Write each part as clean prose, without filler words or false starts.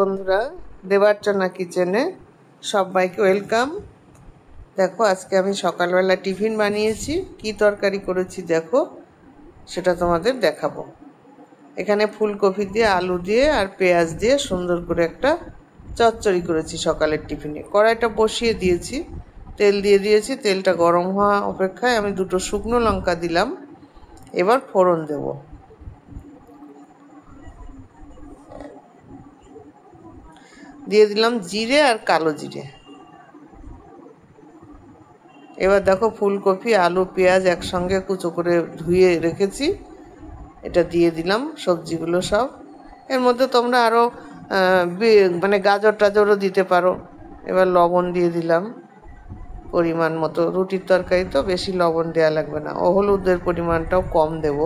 বন্ধুরা, দেবার্চনা কিচেনে সবাইকে ওয়েলকাম। দেখো, আজকে আমি সকালবেলা টিফিন বানিয়েছি। কি তরকারি করেছি দেখো, সেটা তোমাদের দেখাবো। এখানে ফুলকপি দিয়ে, আলু দিয়ে আর পেঁয়াজ দিয়ে সুন্দর করে একটা চচ্চড়ি করেছি সকালের টিফিনে। কড়াইটা বসিয়ে দিয়েছি, তেল দিয়ে দিয়েছি। তেলটা গরম হওয়া অপেক্ষায় আমি 2টো শুকনো লঙ্কা দিলাম। এবার ফোড়ন দেবো। দিয়ে দিলাম জিরে আর কালো জিরে। এবার দেখো, ফুলকপি, আলু, পেঁয়াজ একসঙ্গে কুচো করে ধুয়ে রেখেছি, এটা দিয়ে দিলাম সবজিগুলো সব। এর মধ্যে তোমরা আরও মানে গাজর টাজরও দিতে পারো। এবার লবণ দিয়ে দিলাম পরিমাণ মতো। রুটির তরকারি তো বেশি লবণ দেওয়া লাগবে না। হলুদের পরিমাণটাও কম দেব।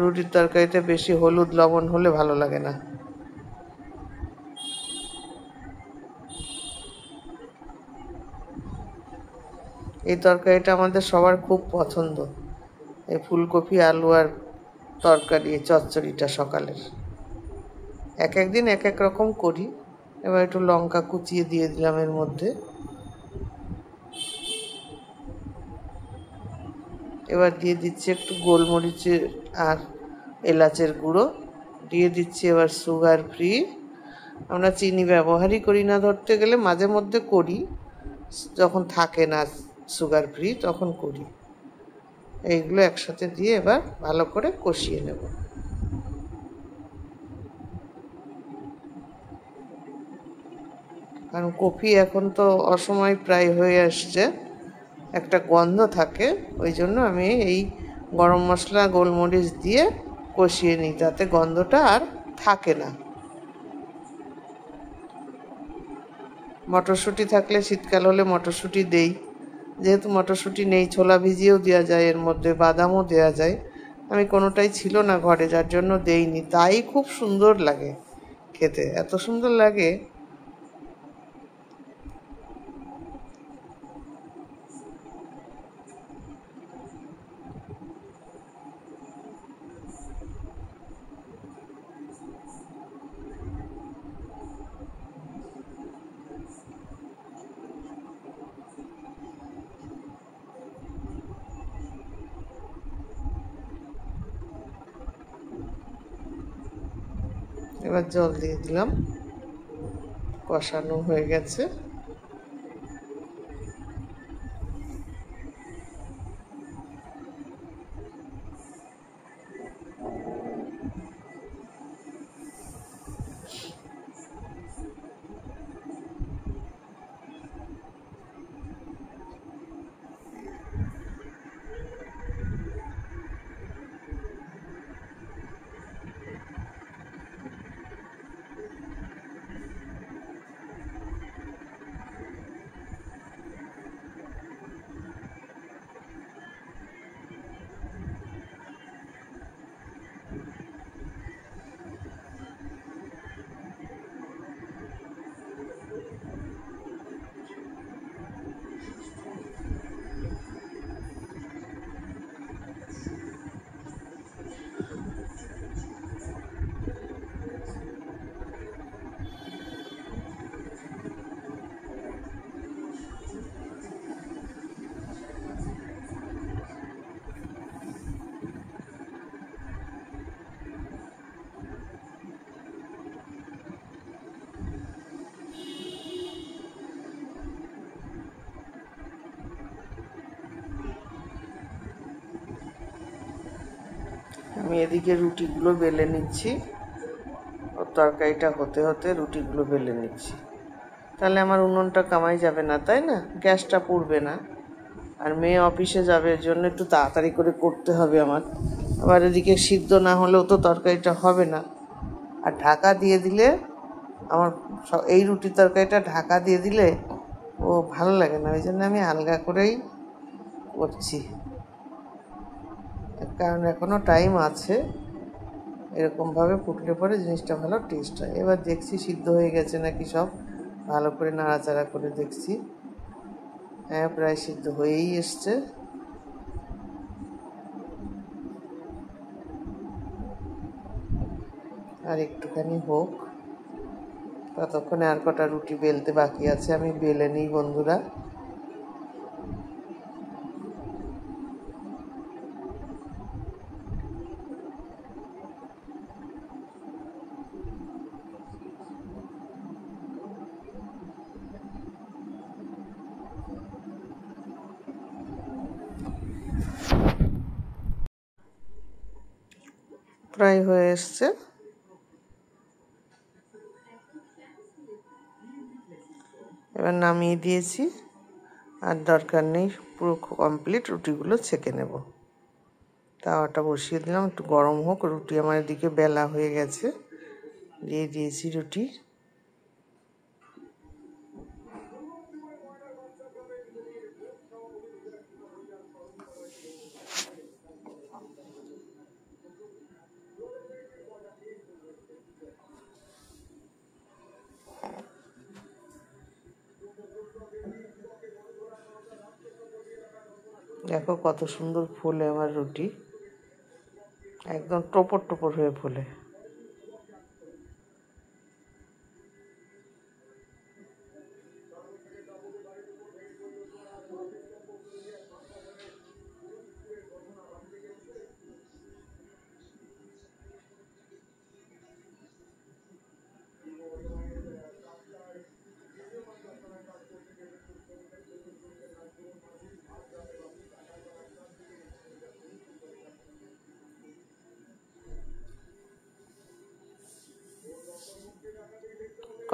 রুটির তরকারিতে বেশি হলুদ লবণ হলে ভালো লাগে না। এই তরকারিটা আমাদের সবার খুব পছন্দ, এই ফুলকপি আলু আর তরকারি, চচ্চড়িটা সকালের। এক একদিন এক এক রকম করি। এবার একটু লঙ্কা কুচিয়ে দিয়ে দিলাম এর মধ্যে। এবার দিয়ে দিচ্ছি একটু গোলমরিচের আর এলাচের গুঁড়ো। দিয়ে দিচ্ছি এবার সুগার ফ্রি। আমরা চিনি ব্যবহারই করি না, ধরতে গেলে মাঝে মধ্যে করি, যখন থাকে না সুগার ফ্রি তখন করি। এইগুলো একসাথে দিয়ে এবার ভালো করে কষিয়ে নেব। কারণ কফি এখন তো অসময় প্রায় হয়ে আসছে, একটা গন্ধ থাকে, ওই জন্য আমি এই গরম মশলা গোলমরিচ দিয়ে কষিয়ে নিই, তাতে গন্ধটা আর থাকে না। মটরশুঁটি থাকলে, শীতকাল হলে মটরশুঁটি দেই। যেহেতু মটরশুঁটি নেই, ছোলা ভিজিয়েও দেওয়া যায়, এর মধ্যে বাদামও দেওয়া যায়। আমি কোনোটাই ছিল না ঘরে, যার জন্য দেইনি। তাই খুব সুন্দর লাগে খেতে, এত সুন্দর লাগে। এবার জল দিয়ে দিলাম, কষানো হয়ে গেছে। আমি এদিকে রুটিগুলো বেলে নিচ্ছি, ওর তরকারিটা হতে হতে রুটিগুলো বেলে নিচ্ছি। তাহলে আমার উনুনটা কামাই যাবে না, তাই না? গ্যাসটা পুড়বে না। আর মেয়ে অফিসে যাবে, এর জন্য একটু তাড়াতাড়ি করে করতে হবে আমার। আবার এদিকে সিদ্ধ না হলেও তো তরকারিটা হবে না। আর ঢাকা দিয়ে দিলে আমার এই রুটি তরকারিটা ঢাকা দিয়ে দিলে ও ভালো লাগে না, ওই জন্য আমি আলগা করেই করছি। কারণ এখনও টাইম আছে, এরকমভাবে ফুটলে পরে জিনিসটা ভালো টেস্ট হয়। এবার দেখছি সিদ্ধ হয়ে গেছে নাকি, সব ভালো করে নাড়াচাড়া করে দেখছি। হ্যাঁ, প্রায় সিদ্ধ হয়েই এসছে। আর একটুখানি হোক, ততক্ষণে আর কটা রুটি বেলতে বাকি আছে, আমি বেলে নিই বন্ধুরা। প্রায় হয়ে এসছে। এবার নামিয়ে দিয়েছি, আর দরকার নেই, পুরো কমপ্লিট। রুটিগুলো ছেঁকে নেব। তাওয়াটা বসিয়ে দিলাম, একটু গরম হোক। রুটি আমার এদিকে বেলা হয়ে গেছে, দিয়ে দিয়েছি রুটি। দেখো কত সুন্দর ফোলে আমার রুটি, একদম টোপর টোপর হয়ে ফোলে।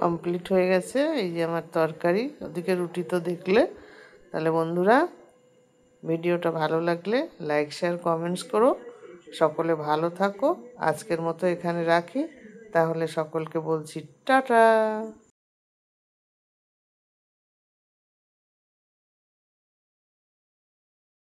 কমপ্লিট হয়ে গেছে। এই যে আমার তরকারি, ওদিকে রুটি তো দেখলে। তাহলে বন্ধুরা, ভিডিওটা ভালো লাগলে লাইক, শেয়ার, কমেন্টস করো। সকলে ভালো থাকো। আজকের মতো এখানে রাখি, তাহলে সকলকে বলছি টাটা।